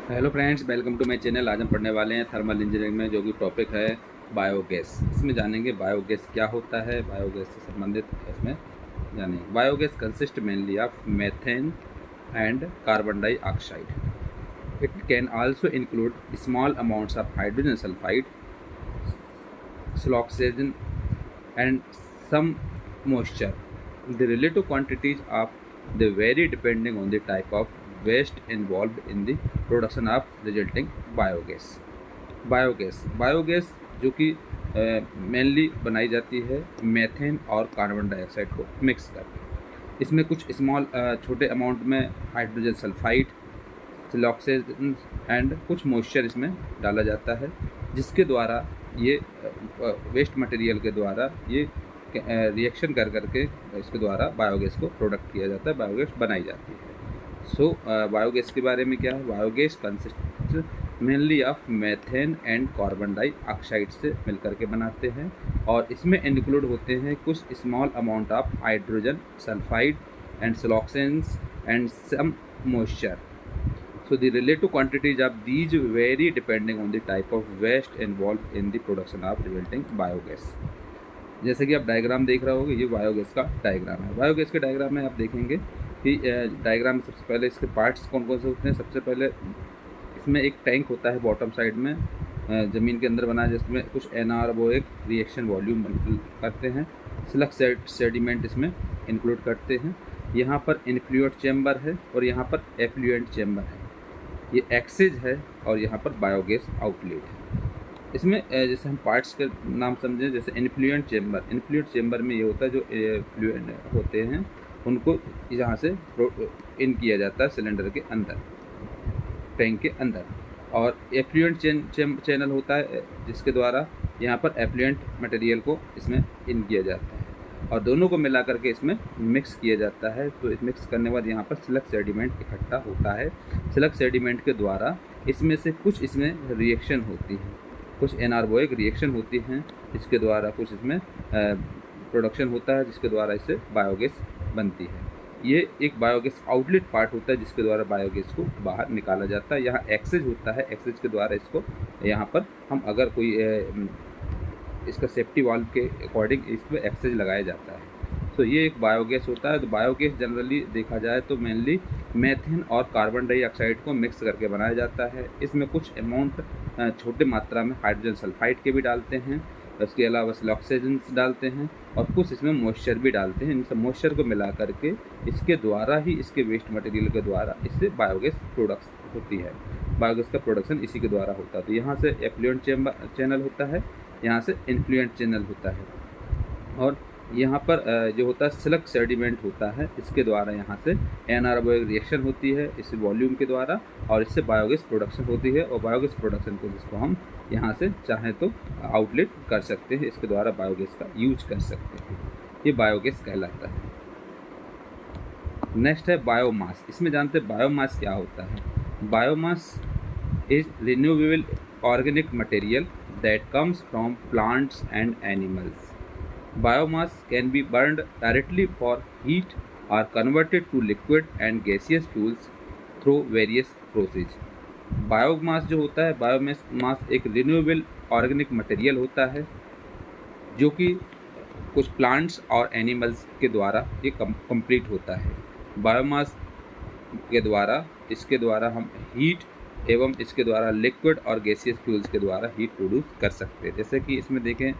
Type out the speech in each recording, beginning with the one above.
Hello friends, welcome to my channel. आज हम पढ़ने वाले हैं थर्मल इंजीनियरिंग में, जो कि टॉपिक है बायोगैस। इसमें जानेंगे बायोगैस क्या होता है, बायोगैस से संबंधित इसमें जानेंगे। Biogas consist mainly of methane and carbon dioxide. It can also include small amounts of hydrogen sulphide, siloxane and some moisture. The relative quantities of they vary depending on the type of waste involved in the production of resulting biogas. Biogas जो कि mainly बनाई जाती है methane और carbon dioxide को mix करके। इसमें कुछ स्मॉल छोटे अमाउंट में हाइड्रोजन सल्फाइड, सिलोक्सेन एंड कुछ मॉइस्चर इसमें डाला जाता है, जिसके द्वारा ये वेस्ट मटेरियल के द्वारा ये रिएक्शन कर करके इसके द्वारा बायोगैस को प्रोडक्ट किया जाता है, बायोगैस बनाई जाती है। सो बायोगैस के बारे में क्या है, biogas consist mainly of methane and carbon dioxide से मिलकर के बनाते हैं, और इसमें इंक्लूड होते हैं कुछ small amount of hydrogen sulphide and siloxanes and some moisture. So the relative quantities of these vary depending on the type of waste involved in the production of resulting biogas. जैसे कि आप diagram देख रहे होगे, ये biogas का diagram है। Biogas के डायग्राम में आप देखेंगे कि डायग्राम में सबसे पहले इसके पार्ट्स कौन कौन से होते हैं। सबसे पहले इसमें एक टैंक होता है बॉटम साइड में, ज़मीन के अंदर बना है, जिसमें कुछ एनआर वो एक रिएक्शन वॉल्यूम करते हैं। स्लग सेडिमेंट इसमें इंक्लूड करते हैं। यहाँ पर इनफ्लुएंट चैम्बर है और यहाँ पर एफ्लुएंट चैम्बर है। ये एक्सेज है और यहाँ पर बायोगैस आउटलेट है। इसमें जैसे हम पार्ट्स के नाम समझें, जैसे इनफ्लुएंट चेम्बर में ये होता है जो फ्लूएंट होते हैं उनको यहाँ से इन किया जाता है सिलेंडर के अंदर, टैंक के अंदर। और एफ्लुएंट चैनल होता है जिसके द्वारा यहाँ पर एफ्लुएंट मटेरियल को इसमें इन किया जाता है, और दोनों को मिला करके इसमें मिक्स किया जाता है। तो इस मिक्स करने के बाद यहाँ पर स्लग सेडिमेंट इकट्ठा होता है। स्लग सेडिमेंट के द्वारा इसमें से कुछ इसमें रिएक्शन होती है, कुछ एनारोबिक रिएक्शन होती हैं, इसके द्वारा कुछ इसमें प्रोडक्शन होता है, जिसके द्वारा इससे बायोगैस बनती है। ये एक बायोगैस आउटलेट पार्ट होता है जिसके द्वारा बायोगैस को बाहर निकाला जाता है। यहाँ एक्सेज होता है, एक्सेज के द्वारा इसको यहाँ पर हम अगर कोई इसका सेफ्टी वाल्व के अकॉर्डिंग इसमें एक्सेज लगाया जाता है। तो ये एक बायोगैस होता है। तो बायोगैस जनरली देखा जाए तो मेनली मेथेन और कार्बन डाइऑक्साइड को मिक्स करके बनाया जाता है। इसमें कुछ अमाउंट छोटे मात्रा में हाइड्रोजन सल्फाइड के भी डालते हैं, उसके अलावा सिलोक्सेजेंस डालते हैं, और कुछ इसमें मॉइस्चर भी डालते हैं। इन सब मॉइस्चर को मिला करके इसके द्वारा ही, इसके वेस्ट मटेरियल के द्वारा इससे बायोगैस प्रोडक्ट होती है। बायोगैस का प्रोडक्शन इसी के द्वारा होता है। तो यहाँ से एफ्लुएंट चैनल होता है, यहाँ से इन्फ्लुएंट चैनल होता है, और यहाँ पर जो होता है स्लग सेडिमेंट होता है, इसके द्वारा यहाँ से एनारोबिक रिएक्शन होती है इस वॉल्यूम के द्वारा, और इससे बायोगैस प्रोडक्शन होती है। और बायोगैस प्रोडक्शन को जिसको हम यहाँ से चाहें तो आउटलेट कर सकते हैं, इसके द्वारा बायोगैस का यूज कर सकते हैं। ये बायोगैस कहलाता है। नेक्स्ट है बायोमास। इसमें जानते हैं बायोमास क्या होता है। Biomass is renewable organic material that comes from plants and animals. Biomass can be burned directly for heat or converted to liquid and gaseous fuels through various processes. Biomass जो होता है, biomass एक renewable organic material होता है जो कि कुछ plants और एनिमल्स के द्वारा ये कंप्लीट होता है। बायोमास के द्वारा, इसके द्वारा हम हीट एवं इसके द्वारा लिक्विड और गैसियस फ्यूल्स के द्वारा हीट प्रोड्यूस कर सकते हैं। जैसे कि इसमें देखें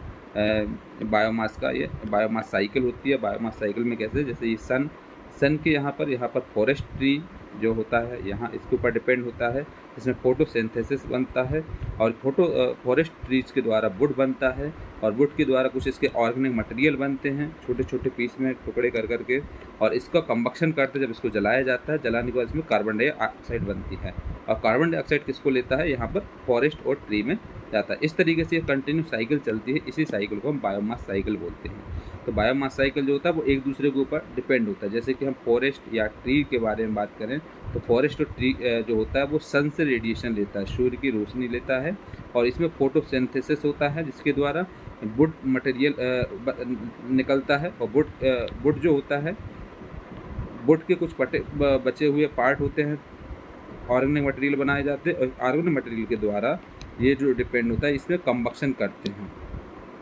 बायोमास का ये बायोमास साइकिल होती है। बायोमास साइकिल में कैसे, जैसे ये सन के यहाँ पर फॉरेस्ट ट्री जो होता है, यहाँ इसके ऊपर डिपेंड होता है, इसमें फोटोसिंथेसिस बनता है, और फॉरेस्ट ट्रीज के द्वारा वुड बनता है, और वुड के द्वारा कुछ इसके ऑर्गेनिक मटेरियल बनते हैं छोटे छोटे पीस में टुकड़े कर करके, और इसका कंबक्शन करते जब इसको जलाया जाता है, जलाने के बाद इसमें कार्बन डाइऑक्साइड बनती है, और कार्बन डाइऑक्साइड किसको लेता है, यहाँ पर फॉरेस्ट और ट्री में जाता है। इस तरीके से ये कंटिन्यू साइकिल चलती है। इसी साइकिल को हम बायोमास साइकिल बोलते हैं। तो बायोमास साइकिल जो होता है वो एक दूसरे के ऊपर डिपेंड होता है। जैसे कि हम फॉरेस्ट या ट्री के बारे में बात करें तो फॉरेस्ट और ट्री जो होता है वो सन से रेडिएशन लेता है, सूर्य की रोशनी लेता है, और इसमें फोटोसिंथेसिस होता है जिसके द्वारा वुड मटेरियल निकलता है। और वुड जो होता है, वुड के कुछ बचे हुए पार्ट होते हैं ऑर्गेनिक मटेरियल बनाए जाते हैं और ऑर्गेनिक मटेरियल के द्वारा ये जो डिपेंड होता है इसमें कंबक्शन करते हैं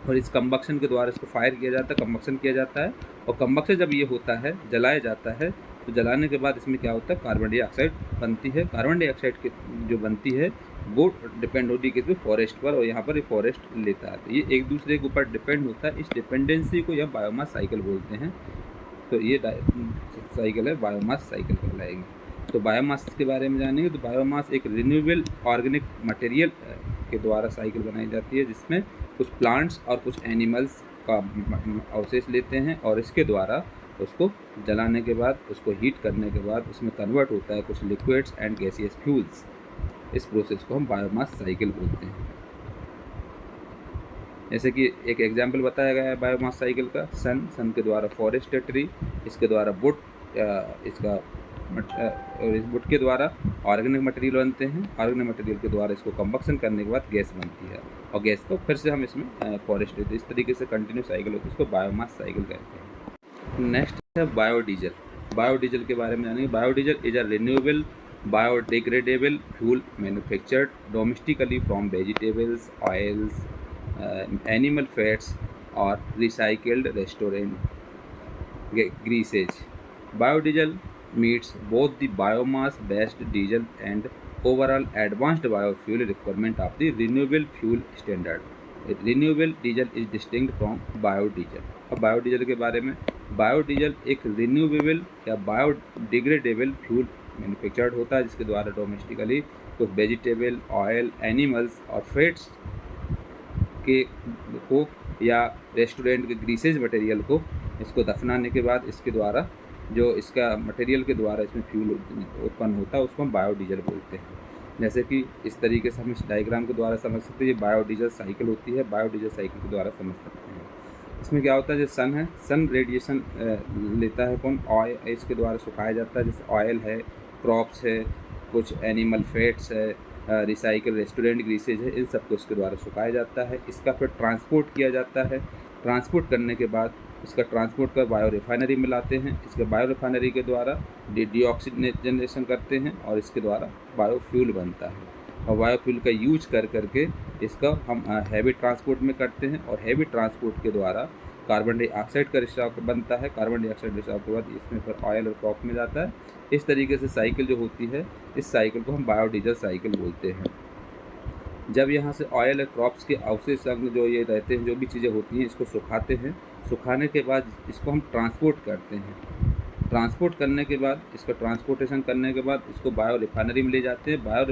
और इस कंबक्शन के द्वारा इसको फायर किया जाता है, कंबक्शन किया जाता है और कंबक्शन जब ये होता है, जलाया जाता है, तो जलाने के बाद इसमें क्या होता है, कार्बन डाइऑक्साइड बनती है। कार्बन डाइऑक्साइड की जो बनती है वो डिपेंड होती है किस पे, फॉरेस्ट पर, और यहाँ पर ये फॉरेस्ट लेता है। तो ये एक दूसरे के ऊपर डिपेंड होता है। इस डिपेंडेंसी को यह बायोमास साइकिल बोलते हैं। तो ये साइकिल है, बायोमास साइकिल कहलाएगी। तो बायोमास के बारे में जानेंगे। तो बायोमास एक रिन्यूएबल ऑर्गेनिक मटेरियल के द्वारा साइकिल बनाई जाती है, जिसमें कुछ प्लांट्स और कुछ एनिमल्स का अवशेष लेते हैं और इसके द्वारा उसको जलाने के बाद, उसको हीट करने के बाद उसमें कन्वर्ट होता है कुछ लिक्विड्स एंड गैसियस फ्यूल्स। इस प्रोसेस को हम बायोमास साइकिल बोलते हैं। जैसे कि एक एग्जाम्पल बताया गया है बायोमास साइकिल का, सन के द्वारा फॉरेस्ट ट्री, इसके द्वारा वुड, और इस वुड के द्वारा ऑर्गेनिक मटेरियल बनते हैं। ऑर्गेनिक मटेरियल के द्वारा इसको कंबक्शन करने के बाद गैस बनती है और गैस को फिर से हम इसमें फॉरेस्ट देते हैं। इस तरीके से कंटिन्यू साइकिल होती है, इसको बायोमास साइकिल कहते हैं। नेक्स्ट है बायोडीजल। बायोडीजल के बारे में जानेंगे। Biodiesel is a renewable biodegradable fuel manufactured domestically from vegetables, oils, animal fats or recycled restaurant greases. Biodiesel meets both the biomass based diesel and overall advanced biofuel requirement of the renewable fuel standard. Renewable diesel is distinct from biodiesel. अब biodiesel के बारे में, biodiesel एक renewable या biodegradable fuel manufactured होता है, जिसके द्वारा डोमेस्टिकली कुछ वेजिटेबल, ऑयल, एनिमल्स और फैट्स के को या रेस्टोरेंट के ग्रीसेज मटेरियल को, इसको दफनाने के बाद इसके द्वारा जो इसका मटेरियल के द्वारा इसमें फ्यूल उत्पन्न होता है, उसको हम बायोडीजल बोलते हैं। जैसे कि इस तरीके से हम इस डायग्राम के द्वारा समझ सकते हैं, ये बायोडीजल साइकिल होती है। बायोडीजल साइकिल के द्वारा समझ सकते हैं। इसमें क्या होता है, जो सन है, सन रेडिएशन लेता है कौन, ऑयल, इसके द्वारा सुखाया जाता है। जैसे ऑयल है, क्रॉप्स है, कुछ एनिमल फैट्स है, रिसाइकल रेस्टोरेंट ग्रीसेज है, इन सबको इसके द्वारा सुखाया जाता है। इसका फिर ट्रांसपोर्ट किया जाता है। ट्रांसपोर्ट करने के बाद इसका ट्रांसपोर्ट कर बायो रिफाइनरी में लाते हैं। इसके बायो रिफाइनरी के द्वारा डीऑक्सीजनेशन करते हैं और इसके द्वारा बायोफ्यूल बनता है। और बायोफ्यूल का यूज करके इसका हम हैवी ट्रांसपोर्ट में करते हैं और हैवी ट्रांसपोर्ट के द्वारा कार्बन डाइऑक्साइड का रिसाव बनता है। कार्बन डाइऑक्साइड रिसाव के बाद इसमें फिर ऑयल और क्रॉप में जाता है। इस तरीके से साइकिल जो होती है, इस साइकिल को हम बायोडीजल साइकिल बोलते हैं। जब यहाँ से ऑयल और क्रॉप्स के अवशेष संग जो ये रहते हैं, जो भी चीज़ें होती हैं, इसको सुखाते हैं। सुखाने के बाद इसको हम ट्रांसपोर्ट करते हैं। ट्रांसपोर्ट करने के बाद, इसका ट्रांसपोर्टेशन करने के बाद इसको बायो रिफाइनरी में ले जाते हैं। बायो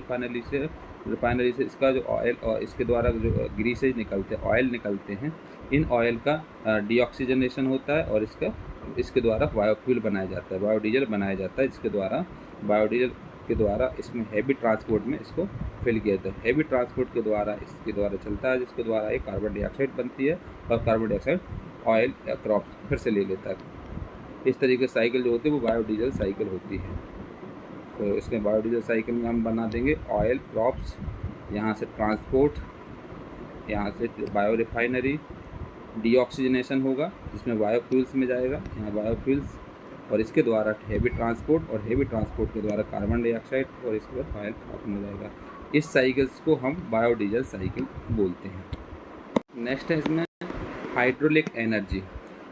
रिफाइनरी से इसका जो ऑयल और इसके द्वारा जो ग्रीसेज निकलते हैं, ऑयल निकलते हैं, इन ऑयल का डीऑक्सीजनेशन होता है और इसके द्वारा बायोफ्यूल बनाया जाता है, बायोडीजल बनाया जाता है। जिसके द्वारा बायोडीजल के द्वारा इसमें हैवी ट्रांसपोर्ट में इसको फिल किया जाता है। हैवी ट्रांसपोर्ट के द्वारा इसके द्वारा चलता है, जिसके द्वारा एक कार्बन डाइऑक्साइड बनती है और कार्बन डाइऑक्साइड ऑयल या क्रॉप्स फिर से ले लेता है। इस तरीके से साइकिल जो होती है वो बायोडीजल साइकिल होती है। तो इसमें बायोडीजल साइकिल में हम बना देंगे ऑयल, क्रॉप्स, यहाँ से ट्रांसपोर्ट, यहाँ से बायो रिफाइनरी, डीऑक्सीजनेशन होगा जिसमें बायोफ्यूल्स में जाएगा, यहाँ बायोफ्यूल्स, और इसके द्वारा हैवी ट्रांसपोर्ट, और हैवी ट्रांसपोर्ट के द्वारा कार्बन डाइऑक्साइड, और इसके बाद ऑयल क्रॉप में जाएगा। इस साइकिल्स को हम बायोडीजल साइकिल बोलते हैं। नेक्स्ट है इसमें hydraulic energy.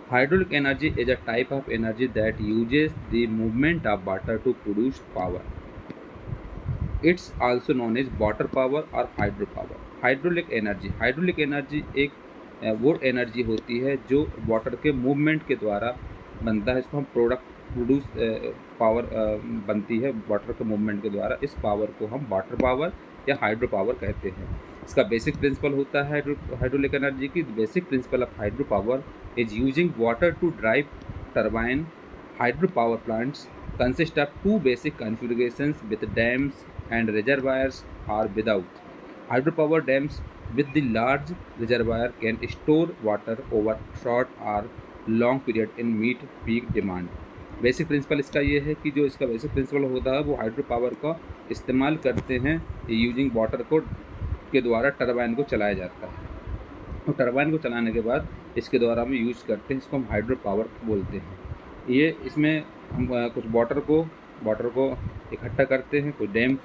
Hydraulic energy is a type of energy that uses the movement of water to produce power. It's also known as water power or hydropower. Hydraulic energy एक वो energy होती है जो water के movement के द्वारा बनता है। इसको हम प्रोड्यूस पावर बनती है वाटर के मूवमेंट के द्वारा। इस पावर को हम वाटर पावर या हाइड्रो पावर कहते हैं। इसका बेसिक प्रिंसिपल होता है हाइड्रोलिक एनर्जी की। Basic principle of hydro power is using water to drive turbine. Hydro power plants consist of two basic configurations with dams and reservoirs or without. Hydropower dams with the large reservoir can store water over short or long period in meet peak demand. Basic principle इसका ये है कि जो इसका basic principle होता है वो hydro power का इस्तेमाल करते हैं। यूजिंग वाटर को के द्वारा टरबाइन को चलाया जाता है। तो टरबाइन को चलाने के बाद इसके द्वारा हम यूज करते हैं, इसको हम हाइड्रो पावर बोलते हैं। ये इसमें हम कुछ वाटर को वाटर को इकट्ठा करते हैं, कोई डैम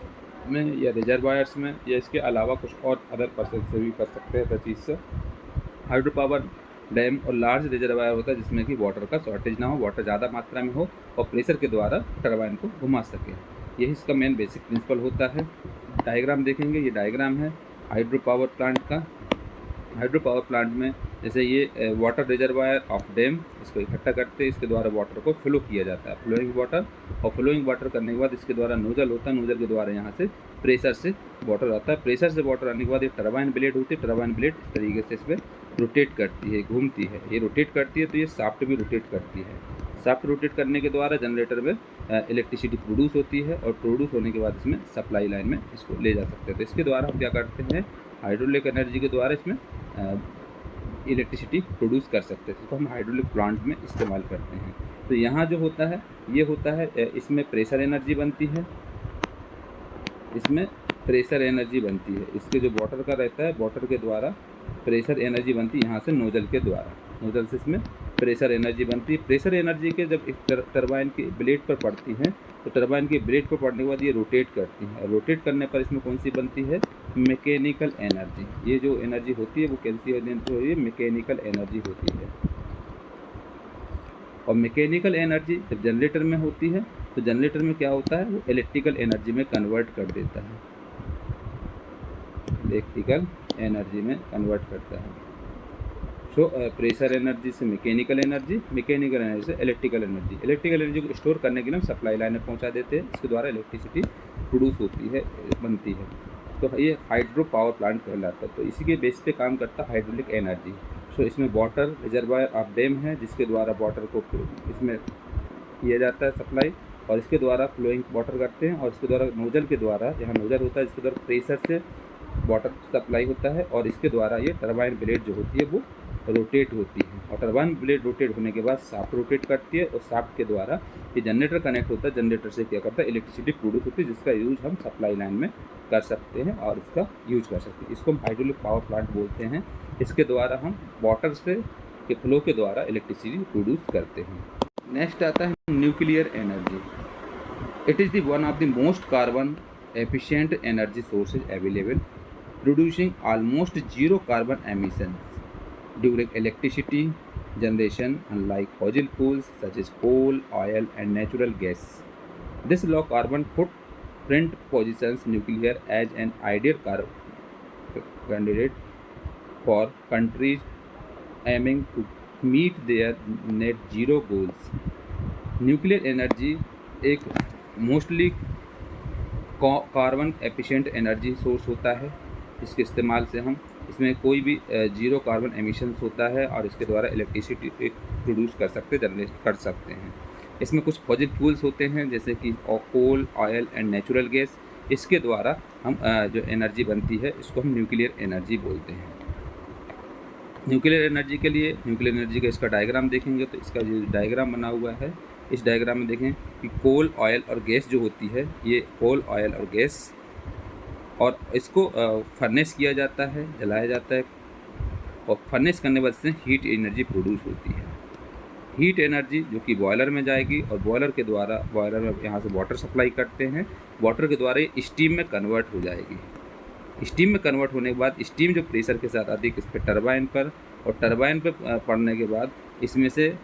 में या रिजर्वायर्स में, या इसके अलावा कुछ और अदर पर्सन से भी कर सकते हैं अदर चीज़ से। हाइड्रो पावर डैम और लार्ज रिजर्वायर होता है जिसमें कि वाटर का शॉर्टेज ना हो, वाटर ज़्यादा मात्रा में हो और प्रेशर के द्वारा टरबाइन को घुमा सके। यही इसका मेन बेसिक प्रिंसिपल होता है। डायग्राम देखेंगे, ये डायग्राम है हाइड्रो पावर प्लांट का। हाइड्रो पावर प्लांट में जैसे ये वाटर रिजर्वायर ऑफ डैम, इसको इकट्ठा करते हैं, इसके द्वारा वाटर को फ्लो किया जाता है, फ्लोइंग वाटर। और फ्लोइंग वाटर करने के बाद इसके द्वारा नोजल होता है, नोजल के द्वारा यहाँ से प्रेशर से वाटर आता है, प्रेशर से वाटर आने के बाद ये टरबाइन ब्लेड होती है, टरबाइन ब्लेड इस तरीके से इसमें रोटेट करती है, घूमती है, ये रोटेट करती है तो ये शाफ्ट भी रोटेट करती है। शाफ्ट रोटेट करने के द्वारा जनरेटर में इलेक्ट्रिसिटी प्रोड्यूस होती है और प्रोड्यूस होने के बाद इसमें सप्लाई लाइन में इसको ले जा सकते हैं। तो इसके द्वारा हम क्या करते हैं, हाइड्रोलिक एनर्जी के द्वारा इसमें इलेक्ट्रिसिटी प्रोड्यूस कर सकते हैं, जिसको हम हाइड्रोलिक प्लांट में इस्तेमाल करते हैं। तो यहाँ जो होता है ये होता है, इसमें प्रेशर एनर्जी बनती है, इसमें प्रेशर एनर्जी बनती है, इसके जो वाटर का रहता है वाटर के द्वारा प्रेशर एनर्जी बनती है यहाँ से नोजल के द्वारा, नोजल से इसमें प्रेशर एनर्जी बनती है। प्रेशर एनर्जी के जब टरबाइन की ब्लेड पर पड़ती हैं तो टरबाइन की ब्लेड पर पड़ने के बाद ये रोटेट करती हैं, और रोटेट करने पर इसमें कौन सी बनती है, मैकेनिकल एनर्जी। ये जो एनर्जी होती है वो कैसी होती है, मैकेनिकल एनर्जी होती है। और मैकेनिकल एनर्जी जब जनरेटर में होती है तो जनरेटर में क्या होता है, वो इलेक्ट्रिकल एनर्जी में कन्वर्ट कर देता है, इलेक्ट्रिकल एनर्जी में कन्वर्ट करता है। सो प्रेशर एनर्जी से मैकेनिकल एनर्जी, मैकेनिकल एनर्जी से इलेक्ट्रिकल एनर्जी, इलेक्ट्रिकल एनर्जी को स्टोर करने के लिए हम सप्लाई लाइन में पहुंचा देते हैं, इसके द्वारा इलेक्ट्रिसिटी प्रोड्यूस होती है, बनती है। तो ये हाइड्रो पावर प्लांट कहलाता है। तो इसी के बेस पे काम करता है हाइड्रोलिक एनर्जी। सो इसमें वाटर रिजर्वायर ऑफ डैम है जिसके द्वारा वाटर को इसमें किया जाता है सप्लाई, और इसके द्वारा फ्लोइंग वाटर करते हैं, और इसके द्वारा नोजल के द्वारा, यहाँ नोजल होता है जिसके द्वारा प्रेशर से वाटर सप्लाई होता है, और इसके द्वारा ये टरबाइन ब्लेड जो होती है वो रोटेट होती है, और टरबाइन ब्लेड रोटेट होने के बाद शाफ्ट रोटेट करती है, और शाफ्ट के द्वारा ये जनरेटर कनेक्ट होता है, जनरेटर से क्या करता है, इलेक्ट्रिसिटी प्रोड्यूस होती है, जिसका यूज हम सप्लाई लाइन में कर सकते हैं और इसका यूज कर सकते हैं। इसको हम हाइड्रोलिक पावर प्लांट बोलते हैं। इसके द्वारा हम वाटर से के फ्लो के द्वारा इलेक्ट्रिसिटी प्रोड्यूस करते हैं। नेक्स्ट आता है nuclear energy. It is the one of the most carbon efficient energy sources available, producing almost zero carbon emissions during electricity generation, unlike fossil fuels such as coal, oil, and natural gas. This low carbon footprint positions nuclear as an ideal candidate for countries aiming to meet their net zero goals. Nuclear energy एक mostly carbon efficient energy source होता है। इसके इस्तेमाल से हम इसमें कोई भी जीरो कार्बन एमिशंस होता है और इसके द्वारा इलेक्ट्रिसिटी प्रोड्यूस कर सकते, जनरेट कर सकते हैं। इसमें कुछ फॉसिल फ्यूल्स होते हैं जैसे कि कोल, ऑयल एंड नेचुरल गैस, इसके द्वारा हम जो एनर्जी बनती है इसको हम न्यूक्लियर एनर्जी बोलते हैं। न्यूक्लियर एनर्जी के लिए, न्यूक्लियर एनर्जी का इसका डायग्राम देखेंगे तो इसका जो डायग्राम बना हुआ है, इस डायग्राम में देखें कि कोल, ऑयल और गैस जो होती है, ये कोल, ऑयल और गैस, और इसको फर्नेस किया जाता है, जलाया जाता है, और फर्नेस करने बाद से हीट एनर्जी प्रोड्यूस होती है। हीट एनर्जी जो कि बॉयलर में जाएगी, और बॉयलर के द्वारा, बॉयलर में यहाँ से वाटर सप्लाई करते हैं, वाटर के द्वारा ये स्टीम में कन्वर्ट हो जाएगी। स्टीम में कन्वर्ट होने के बाद स्टीम जो प्रेशर के साथ आती है किस पे, टरबाइन पर, और टरबाइन पर पड़ने के बाद इसमें से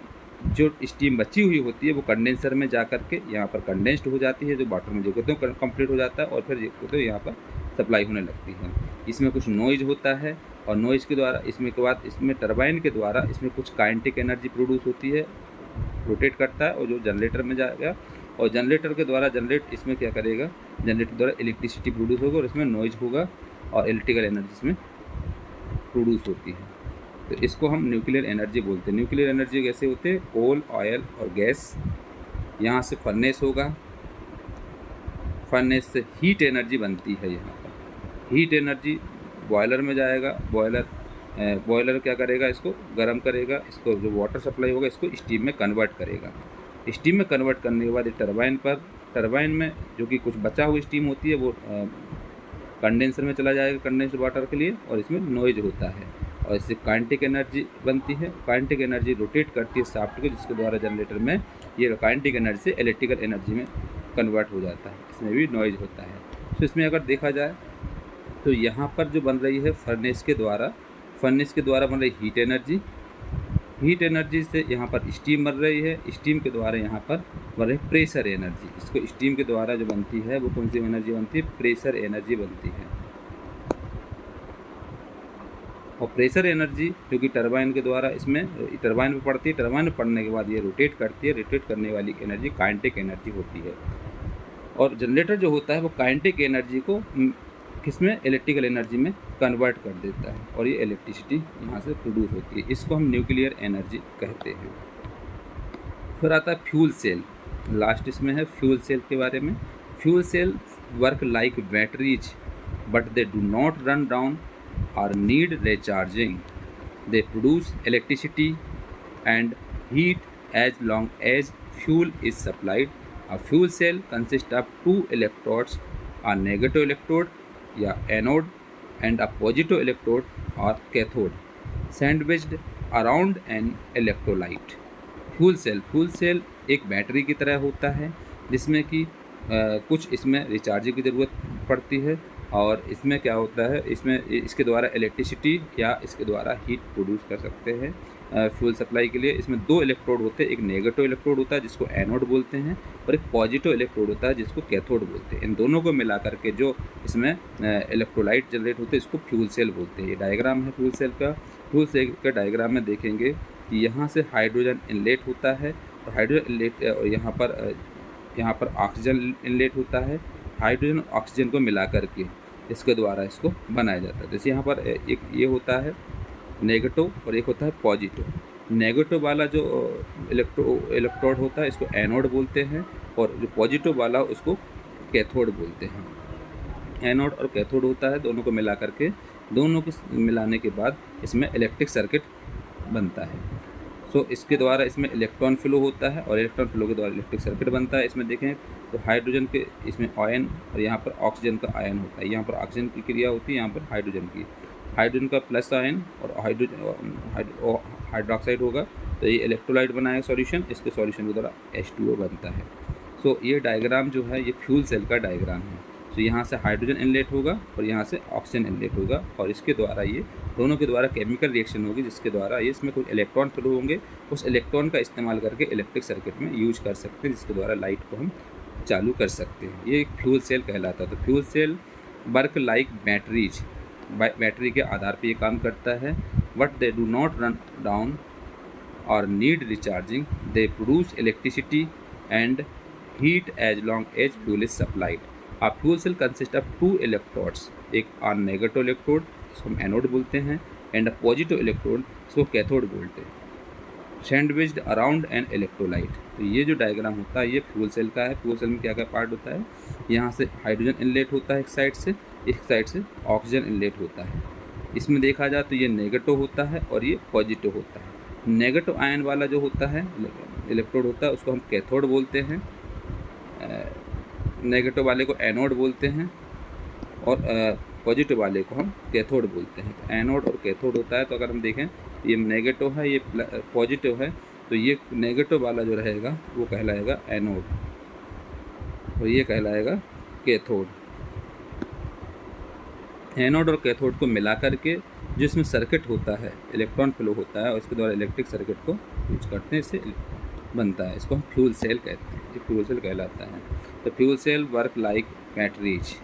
जो स्टीम बची हुई होती है वो कंडेंसर में जा कर के यहाँ पर कंडेंस्ड हो जाती है, जो वाटर में जो कहते हैं कंप्लीट हो जाता है, और फिर कहते हैं यहाँ पर सप्लाई होने लगती है। इसमें कुछ नॉइज होता है, और नॉइज़ के द्वारा इसमें के बाद इसमें टरबाइन के द्वारा इसमें कुछ काइनेटिक एनर्जी प्रोड्यूस होती है, रोटेट करता है, और जो जनरेटर में जाएगा, और जनरेटर के द्वारा जनरेट इसमें क्या करेगा, जनरेटर द्वारा इलेक्ट्रिसिटी प्रोड्यूस होगा, और इसमें नॉइज होगा और इलेक्ट्रिकल एनर्जी इसमें प्रोड्यूस होती है। तो इसको हम न्यूक्लियर एनर्जी बोलते हैं। न्यूक्लियर एनर्जी कैसे होते हैं, कोल, ऑयल और गैस, यहाँ से फर्नेस होगा, फर्नेस से हीट एनर्जी बनती है। यहाँ पर हीट एनर्जी बॉयलर में जाएगा, बॉयलर क्या करेगा, इसको गर्म करेगा, इसको जो वाटर सप्लाई होगा इसको स्टीम में कन्वर्ट करेगा। स्टीम में कन्वर्ट करने के बाद टरबाइन पर, टरबाइन में जो कि कुछ बचा हुई स्टीम होती है वो कंडेंसर में चला जाएगा, कंडेंस्ड वाटर के लिए, और इसमें नॉइज होता है, और इससे काइनेटिक एनर्जी बनती है। काइनेटिक एनर्जी रोटेट करती है शाफ्ट को, जिसके द्वारा जनरेटर में ये काइनेटिक एनर्जी से इलेक्ट्रिकल एनर्जी में कन्वर्ट हो जाता है, इसमें भी नॉइज़ होता है। तो इसमें अगर देखा जाए तो यहाँ पर जो बन रही है फर्नेस के द्वारा बन रही हीट एनर्जी से यहाँ पर स्टीम बन रही है, स्टीम के द्वारा यहाँ पर बन रही प्रेशर एनर्जी। इसको स्टीम के द्वारा जो बनती है वो कौन सी एनर्जी बनती है? प्रेशर एनर्जी बनती है। और प्रेशर एनर्जी जो कि टरबाइन के द्वारा इसमें टरबाइन में पड़ती है, टरबाइन में पड़ने के बाद ये रोटेट करती है, रोटेट करने वाली एनर्जी काइनेटिक एनर्जी होती है। और जनरेटर जो होता है वो काइनेटिक एनर्जी को किसमें? इलेक्ट्रिकल एनर्जी में कन्वर्ट कर देता है और ये इलेक्ट्रिसिटी यहाँ से प्रोड्यूस होती है। इसको हम न्यूक्लियर एनर्जी कहते हैं। फिर आता है फ्यूल सेल, लास्ट इसमें है फ्यूल सेल के बारे में। Fuel cell work like batteries but they do not run down or need recharging. They produce electricity and heat as long as fuel is supplied. A fuel cell consists of two electrodes, a negative electrode या anode and a positive electrode or cathode sandwiched around an electrolyte. Fuel cell एक battery की तरह होता है जिसमें कि कुछ इसमें रिचार्जिंग की ज़रूरत पड़ती है और इसमें क्या होता है, इसमें इसके द्वारा इलेक्ट्रिसिटी या इसके द्वारा हीट प्रोड्यूस कर सकते हैं फ्यूल सप्लाई के लिए। इसमें दो इलेक्ट्रोड होते हैं, एक नेगेटिव इलेक्ट्रोड होता है जिसको एनोड बोलते हैं और एक पॉजिटिव इलेक्ट्रोड होता है जिसको कैथोड बोलते हैं। इन दोनों को मिला करके जो इसमें इलेक्ट्रोलाइट जनरेट होते हैं इसको फ्यूल सेल बोलते हैं। ये डायग्राम है फ्यूल सेल का। फ्यूल सेल का डायग्राम में देखेंगे कि यहाँ से हाइड्रोजन इनलेट होता है और हाइड्रोजन इनलेट और यहाँ पर ऑक्सीजन इनलेट होता है। हाइड्रोजन और ऑक्सीजन को मिला करके इसके द्वारा इसको बनाया जाता है। जैसे यहाँ पर एक ये होता है नेगेटिव और एक होता है पॉजिटिव। नेगेटिव वाला जो इलेक्ट्रोड होता है इसको एनोड बोलते हैं और जो पॉजिटिव वाला उसको कैथोड बोलते हैं। एनोड और कैथोड होता है, दोनों को मिला करके दोनों को मिलाने के बाद इसमें इलेक्ट्रिक सर्किट बनता है। सो इसके द्वारा इसमें इलेक्ट्रॉन फ्लो होता है और इलेक्ट्रॉन फ्लो के द्वारा इलेक्ट्रिक सर्किट बनता है। इसमें देखें तो हाइड्रोजन के इसमें आयन और यहाँ पर ऑक्सीजन का आयन होता है। यहाँ पर ऑक्सीजन की क्रिया होती है, यहाँ पर हाइड्रोजन की। हाइड्रोजन का प्लस आयन और हाइड्रोक्साइड होगा तो ये इलेक्ट्रोलाइट बनाएगा सॉल्यूशन, इसके सॉल्यूशन के द्वारा H2O बनता है। सो ये डायग्राम जो है ये फ्यूल सेल का डायग्राम है। तो यहाँ से हाइड्रोजन इनलेट होगा और यहाँ से ऑक्सीजन इनलेट होगा और इसके द्वारा ये दोनों के द्वारा केमिकल रिएक्शन होगी जिसके द्वारा ये इसमें कुछ इलेक्ट्रॉन फ्लो होंगे। उस इलेक्ट्रॉन का इस्तेमाल करके इलेक्ट्रिक सर्किट में यूज कर सकते हैं जिसके द्वारा लाइट को हम चालू कर सकते हैं। ये एक फ्यूल सेल कहलाता है। तो fuel cell work like batteries, battery के आधार पर ये काम करता है। But they do not run down और need recharging. They produce electricity and heat as long as fuel is supplied. A fuel cell consists of two electrodes, एक negative electrode इसको हम एनोड बोलते हैं एंड पॉजिटिव इलेक्ट्रोड इसको cathode बोलते हैं। Sandwiched around an electrolyte. तो ये जो डायग्राम होता है ये फ्यूल सेल का है। फ्यूल सेल में क्या क्या पार्ट होता है, यहाँ से हाइड्रोजन इनलेट होता है एक साइड से ऑक्सीजन इनलेट होता है। इसमें देखा जाए तो ये नेगेटिव होता है और ये पॉजिटिव होता है। नेगेटिव आयन वाला जो होता है इलेक्ट्रोड होता है उसको हम कैथोड बोलते हैं, नेगेटिव वाले को एनोड बोलते हैं और पॉजिटिव वाले को हम कैथोड बोलते हैं। तो एनोड और कैथोड होता है। तो अगर हम देखें ये नेगेटिव है ये पॉजिटिव है तो ये नेगेटिव वाला जो रहेगा वो कहलाएगा एनोड और ये कहलाएगा कैथोड। एनोड और कैथोड को मिला करके जो इसमें सर्किट होता है इलेक्ट्रॉन फ्लो होता है और इसके द्वारा इलेक्ट्रिक सर्किट को यूज करते हैं, इससे बनता है। इसको हम फ्यूल सेल कहते हैं, ये फ्यूल सेल कहलाता है। तो fuel cell work like batteries.